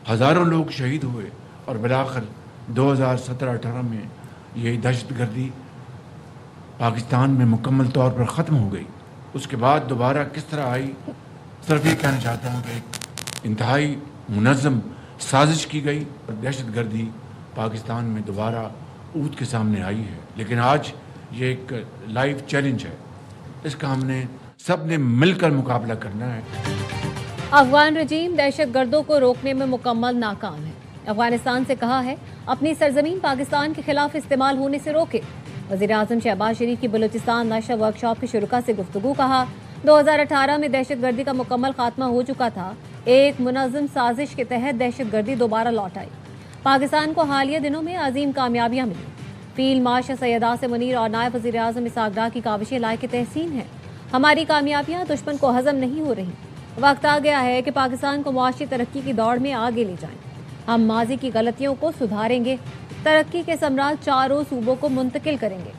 हज़ारों लोग शहीद हुए और बिलाखिर 2017-18 में ये दहशत गर्दी पाकिस्तान में मुकम्मल तौर पर ख़त्म हो गई। उसके बाद दोबारा किस तरह आई, सिर्फ ये कहना चाहता हूँ कि इंतहाई मुनज़्ज़म साजिश की गई और दहशत गर्दी पाकिस्तान में दोबारा ऊद के सामने आई है। लेकिन आज ये एक लाइव चैलेंज है, इसका हमने सब ने मिलकर मुकाबला करना है। अफगान रजीम दहशत गर्दों को रोकने में मुकम्मल नाकाम है। अफगानिस्तान से कहा है अपनी सरजमीन पाकिस्तान के खिलाफ इस्तेमाल होने से रोके। वज़ीर-ए-आज़म शहबाज शरीफ की बलूचिस्तान नशर वर्कशॉप की शुरुका से गुफ्तगू। कहा 2018 में दहशत गर्दी का मुकम्मल खात्मा हो चुका था। एक मुनज़्ज़म साजिश के तहत दहशत गर्दी दोबारा लौट आई। पाकिस्तान को हालिया दिनों में अजीम कामयाबियां मिली। फील्ड मार्शल सैयद आसिम मुनीर और नायब वज़ीर-ए-आज़म इसहाक़ डार की काविशें लायक तहसीन हैं। हमारी कामयाबियां दुश्मन को हजम नहीं हो रही। वक्त आ गया है कि पाकिस्तान को मुआशी तरक्की की दौड़ में आगे ले जाएं। हम माजी की गलतियों को सुधारेंगे, तरक्की के सम्राट चारों सूबों को मुंतकिल करेंगे।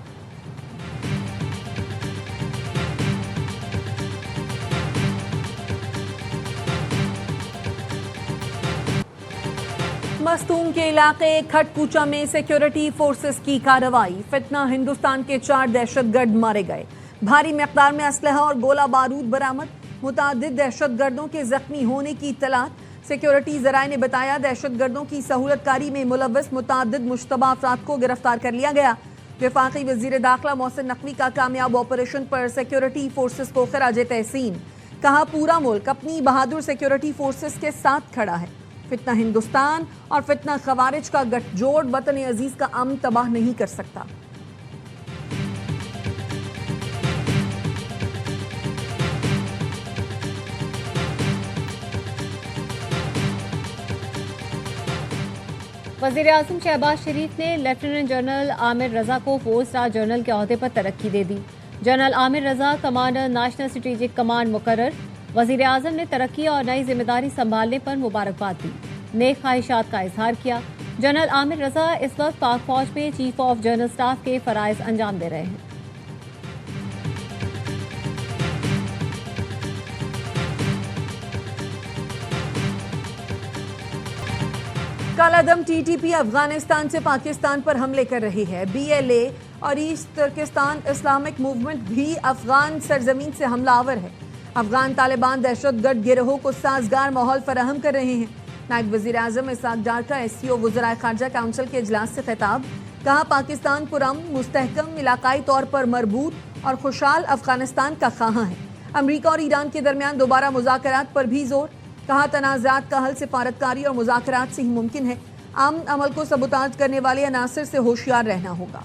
मस्तूम के इलाके खटकूचा में सिक्योरिटी फोर्सेस की कार्रवाई। फितना, हिंदुस्तान के 4 दहशतगर्द मारे गए। भारी मिकदार में असलहा और गोला बारूद बरामद। मुतादिद दहशतगर्दों के जख्मी होने की इत्तलात। सिक्योरिटी जराए ने बताया दहशतगर्दों की सहूलतकारी में मुलव्वस मुतादिद मुश्तबा अफराद को गिरफ्तार कर लिया गया। वफाकी वजीर दाखिला मोहसिन नकवी का कामयाब ऑपरेशन पर सिक्योरिटी फोर्सेस को खराज तहसीन। कहा पूरा मुल्क अपनी बहादुर सिक्योरिटी फोर्सेस के साथ खड़ा है। फितना हिंदुस्तान और फितना खवारिज का गठजोड़ वतन अजीज का अमन तबाह नहीं कर सकता। वज़ीर-ए-आज़म शहबाज शरीफ ने लेफ्टिनेंट जनरल आमिर रजा को 4 स्टार जनरल के ओहदे पर तरक्की दे दी। जनरल आमिर रजा कमांडर नेशनल स्ट्रेटेजिक कमांड मुकर्रर। वज़ीर-ए-आज़म ने तरक्की और नई जिम्मेदारी संभालने पर मुबारकबाद दी, नेक ख्वाहिशात का इजहार किया। जनरल आमिर रजा इस वक्त पाक फौज में चीफ ऑफ जनरल स्टाफ के फराइज अंजाम दे रहे हैं। कालादम टीटीपी अफगानिस्तान से पाकिस्तान पर हमले कर रही है। बीएलए और ईस्ट तुर्किस्तान इस्लामिक मूवमेंट भी अफगान सरजमीन से हमलावर है। अफगान तालिबान दहशतगर्द गिरोहों को साजगार माहौल फराहम कर रहे हैं। नायब वज़ीर-ए-आज़म इसहाक़ डार का एससीओ वज़राए ख़ारजा काउंसिल के इजलास से खिताब। कहा पाकिस्तान पुरअमन, मुस्तहकम, इलाकाई तौर पर मरबूत और खुशहाल अफगानिस्तान का ख़्वाहां है। अमरीका और ईरान के दरमियान दोबारा मुज़ाकरात पर भी जोर। कहा तनाज़ात का हल सिफारतकारी और मुज़ाकरात से ही मुमकिन है। अमन अमल को सबूताज करने वाले अनासर से होशियार रहना होगा।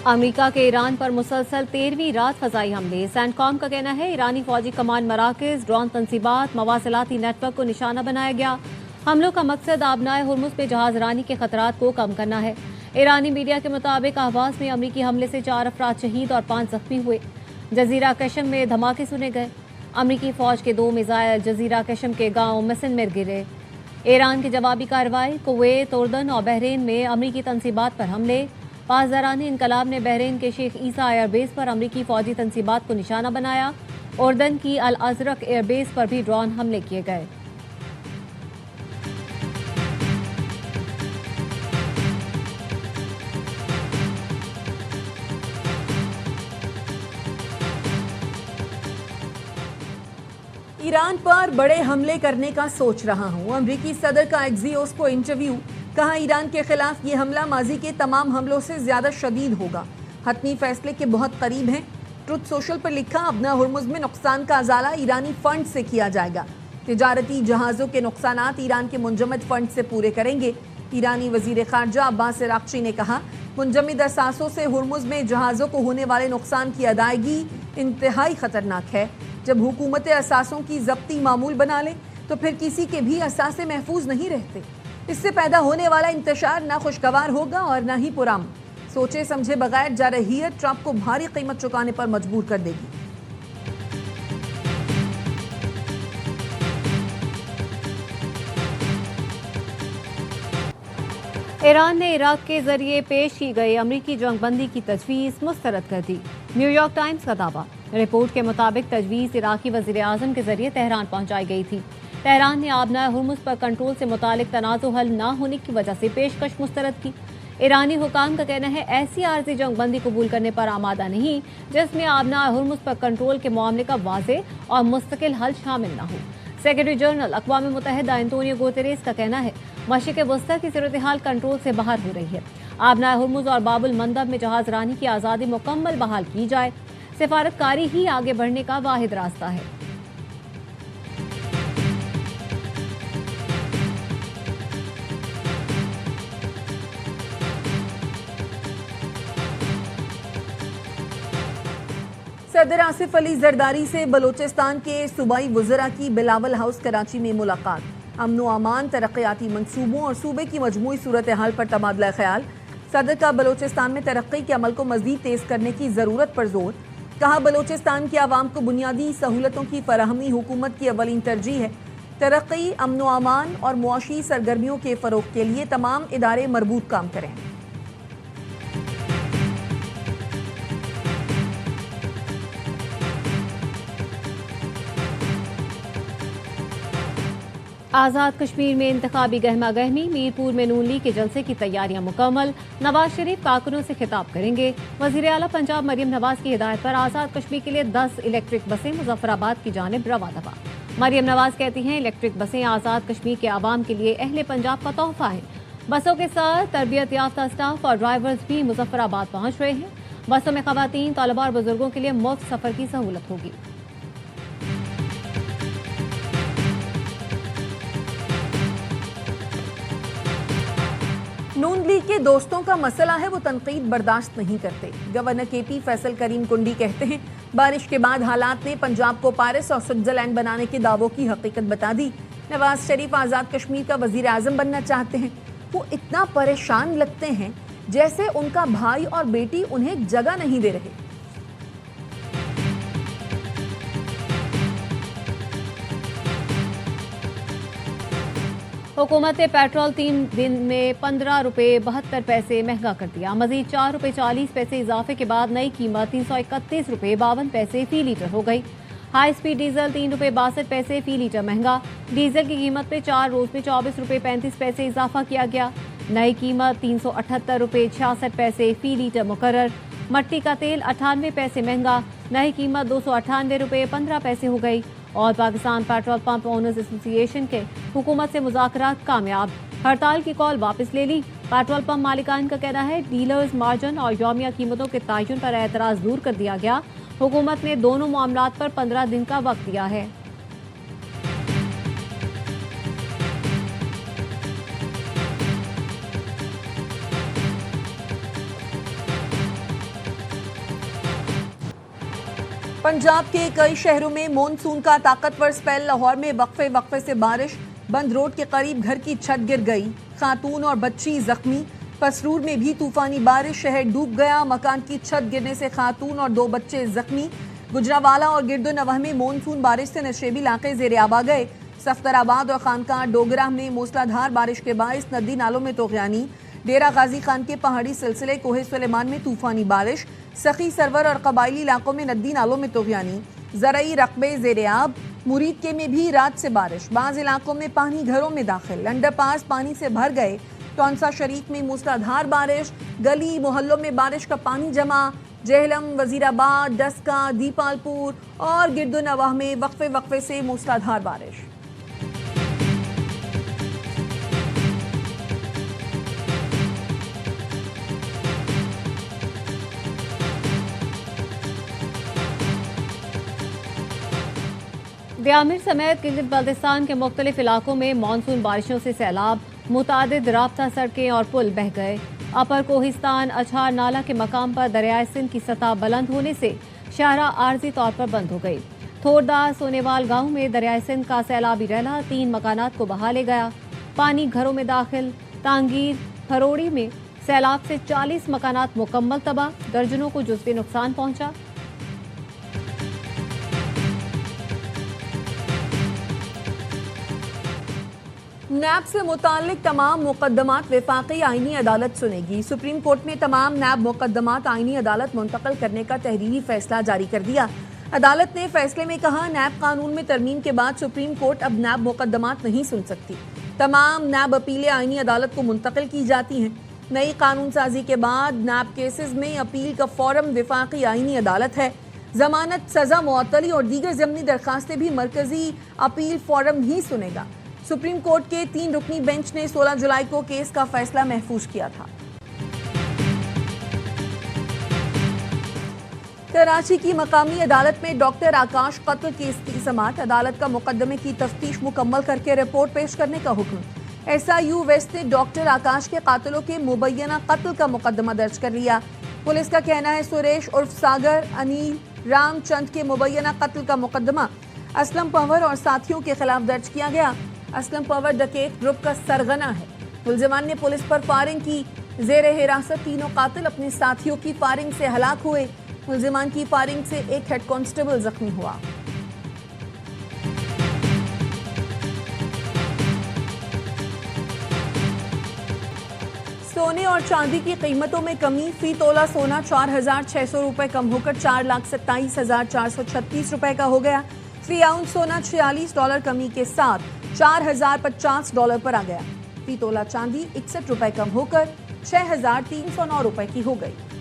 अमेरिका के ईरान पर मुसलसल 13वीं रात फ़ज़ाई हमले। सैंटकॉम का कहना है ईरानी फौजी कमांड मराकज़, ड्रोन तंसीबात, मवासिलाती नेटवर्क को निशाना बनाया गया। हमलों का मकसद आबनाए हुर्मुज़ पे जहाज़ रानी के खतरात को कम करना है। ईरानी मीडिया के मुताबिक अहवाज़ में अमरीकी हमले से 4 अफराद शहीद और 5 जख्मी हुए। जजीरा कशम में धमाके सुने गए। अमरीकी फ़ौज के 2 मिसाइल जजीरा कशम के गाँव मिसन में गिरे। ईरान की जवाबी कार्रवाई। कुवैत, उर्दन और बहरीन में अमरीकी तंसीबात पर हमले। पासदारान इनकलाब ने बहरीन के शेख ईसा एयरबेस पर अमरीकी फ़ौजी तंसीबात को निशाना बनाया। उर्दन की अल अज़रक एयरबेस पर भी ड्रोन हमले किए गए। ईरान पर बड़े हमले करने का सोच रहा हूं। अमरीकी सदर का एक्सियोस को इंटरव्यू। कहा ईरान के खिलाफ ये हमला माजी के तमाम हमलों से ज्यादा शदीद होगा। हतमी फैसले के बहुत करीब हैं। ट्रुथ सोशल पर लिखा अपना हुर्मुज़ में नुकसान का अजाला ईरानी फंड से किया जाएगा। तिजारती जहाज़ों के नुकसानात ईरान के मुंजमद फंड से पूरे करेंगे। ईरानी वजीर खारजा अब्बास अराक्ची ने कहा मुंजमद असासों से हुर्मुज़ में जहाज़ों को होने वाले नुकसान की अदायगी इंतहाई ख़तरनाक है। जब हुकूमतें असासों की ज़ब्ती मामूल बना लें तो फिर किसी के भी असासे महफूज नहीं रहते। इससे पैदा होने वाला इंतशार ना खुशगवार होगा और ना ही पुरअमन। सोचे समझे बगैर जारहियत ट्रंप को भारी कीमत चुकाने पर मजबूर कर देगी। ईरान ने इराक के जरिए पेश की गई अमरीकी जंगबंदी की तजवीज़ मुस्तरद कर दी। न्यूयॉर्क टाइम्स का दावा। रिपोर्ट के मुताबिक तजवीज़ इराकी वज़ीर आज़म के जरिए तेहरान पहुंचाई गई थी। तेहरान ने आबना हुर्मुज़ पर कंट्रोल से मुतालिक तनाज़ु हल न होने की वजह से पेशकश मुस्तरद की। ईरानी हुकाम का कहना है ऐसी आर्जी जंगबंदी कबूल करने पर आमादा नहीं जिसमें आबना हुर्मुज़ पर कंट्रोल के मामले का वाज़े और मुस्तकिल हल शामिल न हो। सेक्रेटरी जनरल अक़वाम मुत्तहिदा एंटोनियो गुतेरेस का कहना है मशरिक़ वस्ता की सूरत हाल कंट्रोल से बाहर हो रही है। आबना हुर्मुज़ और बाबुल मंदब में जहाज रानी की आज़ादी मुकम्मल बहाल की जाए। सिफारतकारी ही आगे बढ़ने का वाहिद रास्ता है। सदर आसिफ अली जरदारी से बलोचिस्तान के सूबाई वज़रा की बिलावल हाउस कराची में मुलाकात। अमन व अमान, तरक्याती मंसूबों और सूबे की मजमूई सूरत हाल पर तबादला ख्याल। सदर का बलोचिस्तान में तरक्की के अमल को मज़ीद तेज़ करने की ज़रूरत पर जोर। कहा बलोचिस्तान की आवाम को बुनियादी सहूलतों की फराहमी हुकूमत की अवलीन तरजीह है। तरक्की, अमन व अमान और मुआशी सरगर्मियों के फ़रोग़ के लिए तमाम इदारे मरबूत काम करें। आज़ाद कश्मीर में इंतखाबी गहमा गहमी। मीरपुर में नून लीग के जलसे की तैयारियां मुकम्मल। नवाज शरीफ कारकुनों से खिताब करेंगे। वज़ीर आला पंजाब मरियम नवाज की हिदायत पर आज़ाद कश्मीर के लिए 10 इलेक्ट्रिक बसें मुजफ्फराबाद की जानिब रवा दफा। मरियम नवाज कहती हैं इलेक्ट्रिक बसें आज़ाद कश्मीर के आवाम के लिए अहले पंजाब का तोहफा है। बसों के साथ तरबियत याफ्ता स्टाफ और ड्राइवर्स भी मुजफ्फराबाद पहुँच रहे हैं। बसों में ख़वातीन, तलबा और बुजुर्गों के लिए मुफ्त सफ़र की सहूलत होगी। नून लीग के दोस्तों का मसला है वो तनकीद बर्दाश्त नहीं करते। गवर्नर केपी फैसल करीम कुंडी कहते हैं बारिश के बाद हालात ने पंजाब को पेरिस और स्विट्जरलैंड बनाने के दावों की हकीकत बता दी। नवाज शरीफ आज़ाद कश्मीर का वजीर आज़म बनना चाहते हैं। वो इतना परेशान लगते हैं जैसे उनका भाई और बेटी उन्हें जगह नहीं दे रहे। हुकूमत ने पेट्रोल 3 दिन में 15 रुपये 72 पैसे महंगा कर दिया। मजीद 4 रुपये 40 पैसे इजाफे के बाद नई कीमत 331 रुपये 52 पैसे फी लीटर हो गई। हाई स्पीड डीजल 3 रुपये 62 पैसे फी लीटर महंगा। डीजल की कीमत में 4 रोज में 24 रुपये 35 पैसे इजाफा किया गया। नई कीमत 378 रुपये 66 पैसे फी लीटर मुकर्रर। मट्टी का तेल 98 पैसे महंगा। नई कीमत 298 रुपये 15 पैसे हो गई। और Pakistan petrol pump owners association के हुकूमत से मुज़ाकरात कामयाब। हड़ताल की कॉल वापस ले ली। पेट्रोल पंप मालिकान का कहना है डीलर्स मार्जिन और यौमिया कीमतों के तयन पर एतराज़ दूर कर दिया गया। हुकूमत ने दोनों मामलात पर 15 दिन का वक्त दिया है। पंजाब के कई शहरों में मॉनसून का ताकतवर स्पेल। लाहौर में वक्फे वक्फे से बारिश। बंद रोड के करीब घर की छत गिर गई। खातून और बच्ची जख्मी। पसरूर में भी तूफानी बारिश, शहर डूब गया। मकान की छत गिरने से खातून और 2 बच्चे जख्मी। गुजरावाला और गिरदोनवाह में मॉनसून बारिश से नशेबी इलाके ज़ेर-ए-आब आ गए। सफ्तराबाद और खानका डोगरा में मूसलाधार बारिश के बायस नदी नालों में तोग़यानी। डेरा गाजी खान के पहाड़ी सिलसिले कोहे सुलेमान में तूफानी बारिश। सखी सरवर और कबायली इलाकों में नदी नालों में तोग़यानी। ज़रई रकबे ज़ेर-ए-आब। मुरीद के में भी रात से बारिश। बाज़ इलाकों में पानी घरों में दाखिल। अंडरपास पानी से भर गए। टौंसा शरीफ में मूसलाधार बारिश। गली मोहल्लों में बारिश का पानी जमा। जेहलम, वजीराबाद, डस्का, दीपालपुर और गिरदोनवाह में वक्फे वक्फे से मूसलाधार बारिश। दियामिर समेत गिलगित बल्तिस्तान के मुख्तलिफ इलाकों में मानसून बारिशों से सैलाब। मुतादिद राब्ता सड़कें और पुल बह गए। अपर कोहिस्तान अछार नाला के मकाम पर दरियाए सिंध की सतह बुलंद होने से शाहरा आर्जी तौर पर बंद हो गई। थोरदा सोनेवाल गांव में दरियाए सिंध का सैलाबी रैला 3 मकानात को बहा ले गया। पानी घरों में दाखिल। तांगीर फरोड़ी में सैलाब से 40 मकानात मुकम्मल तबाह। दर्जनों को जुज़वी नुकसान पहुंचा। نیب سے متعلق تمام مقدمات وفاقی آئینی عدالت سنے گی۔ سپریم کورٹ نے تمام نیب مقدمات آئینی عدالت منتقل کرنے کا تحریری فیصلہ جاری کر دیا۔ عدالت نے فیصلے میں کہا، نیب قانون میں ترمیم کے بعد سپریم کورٹ اب نیب مقدمات نہیں سن سکتی۔ تمام نیب اپیلیں آئینی عدالت کو منتقل کی جاتی ہیں۔ نئی قانون سازی کے بعد نیب کیسز میں اپیل کا فورم وفاقی آئینی عدالت ہے۔ ضمانت، سزا معطلی اور دیگر ضمنی درخواستیں بھی مرکزی اپیل فورم ہی سنے گا۔ سپریم کورٹ کے 3 رکنی بینچ نے 16 جولائی کو کیس کا فیصلہ محفوظ کیا تھا۔ کراچی کی مقامی عدالت میں ڈاکٹر آکاش قتل کیس کی سماعت۔ عدالت کا مقدمے کی تفتیش مکمل کر کے رپورٹ پیش کرنے کا حکم۔ SIU ویسٹ نے ڈاکٹر آکاش کے قاتلوں کے مبینہ قتل کا مقدمہ درج کر لیا۔ پولیس کا کہنا ہے سریش عرف ساگر، انیل، رام چند کے مبینہ قتل کا مقدمہ اسلم پنور اور ساتھیوں کے خلاف درج کیا گیا۔ اسلم پنور ڈکیت گروپ کا سرغنہ ہے۔ ملزمان نے پولیس پر فائرنگ کی۔ زیر حراست تینوں قاتل اپنے ساتھیوں کی فائرنگ سے ہلاک ہوئے۔ ملزمان کی فائرنگ سے ایک ہیڈ کانسٹیبل زخمی ہوا۔ سونے اور چاندی کی قیمتوں میں کمی۔ فی تولہ سونا 4,600 روپے کم ہو کر 4,27,436 روپے کا ہو گیا۔ فی اونس سونا $46 کمی کے ساتھ $4,050 پر آ گیا۔ فی تولہ چاندی 61 روپے کم ہو کر 6,309 روپے کی ہو گئی۔